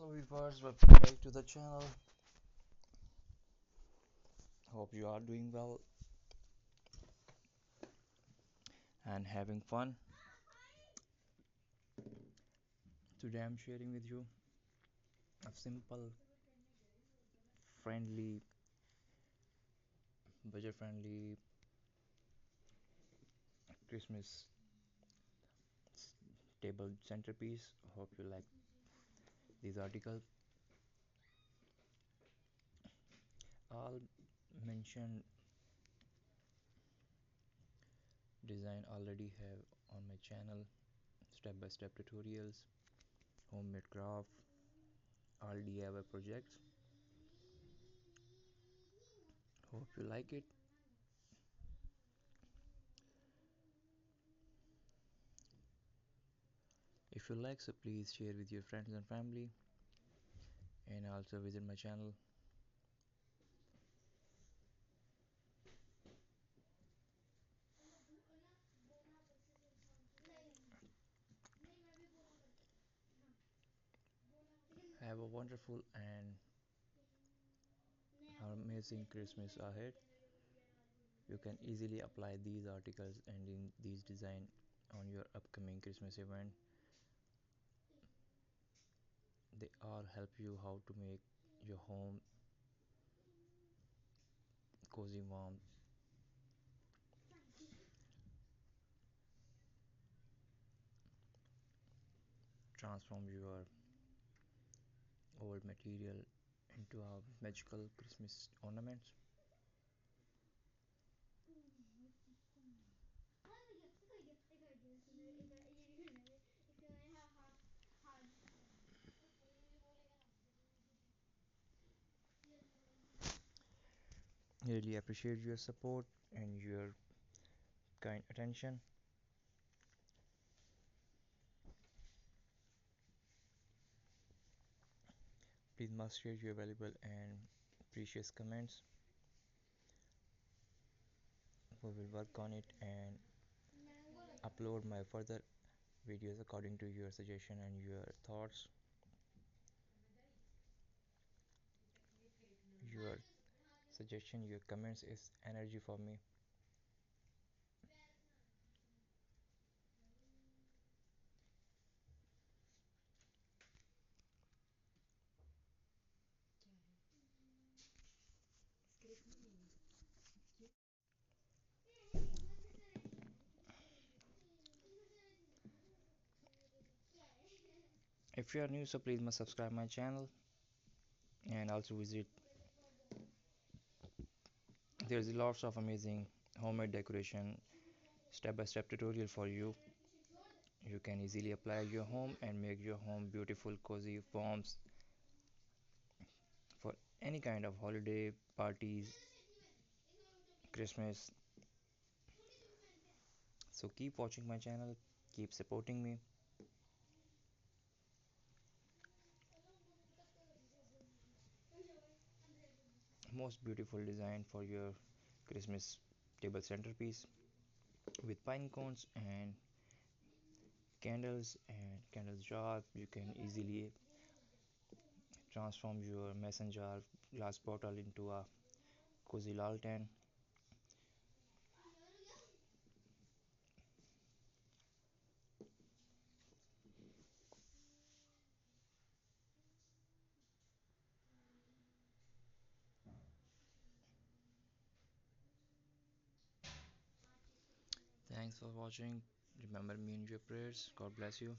Hello viewers, welcome back to the channel. Hope you are doing well and having fun. Today I'm sharing with you a simple, friendly, budget friendly Christmas table centerpiece. Hope you like these articles. All mentioned design already have on my channel step by step tutorials, homemade craft, all DIY projects. Hope you like it. If you like, so please share with your friends and family, and also visit my channel. Have a wonderful and amazing Christmas ahead. You can easily apply these articles and in these design on your upcoming Christmas event. They all help you how to make your home cozy, warm, transform your old material into a magical Christmas ornaments. Really appreciate your support and your kind attention. Please must share your valuable and precious comments. We will work on it and upload my further videos according to your suggestion and your thoughts. Your suggestion, your comments is energy for me. If you are new, so please must subscribe my channel and also visit. There's lots of amazing homemade decoration step by step tutorial for you. You can easily apply your home and make your home beautiful, cozy forms for any kind of holiday parties, Christmas. So keep watching my channel, keep supporting me. Most beautiful design for your Christmas table centerpiece with pine cones and candles jar. You can easily transform your mason jar glass bottle into a cozy lantern. Thanks for watching. Remember me in your prayers. God bless you.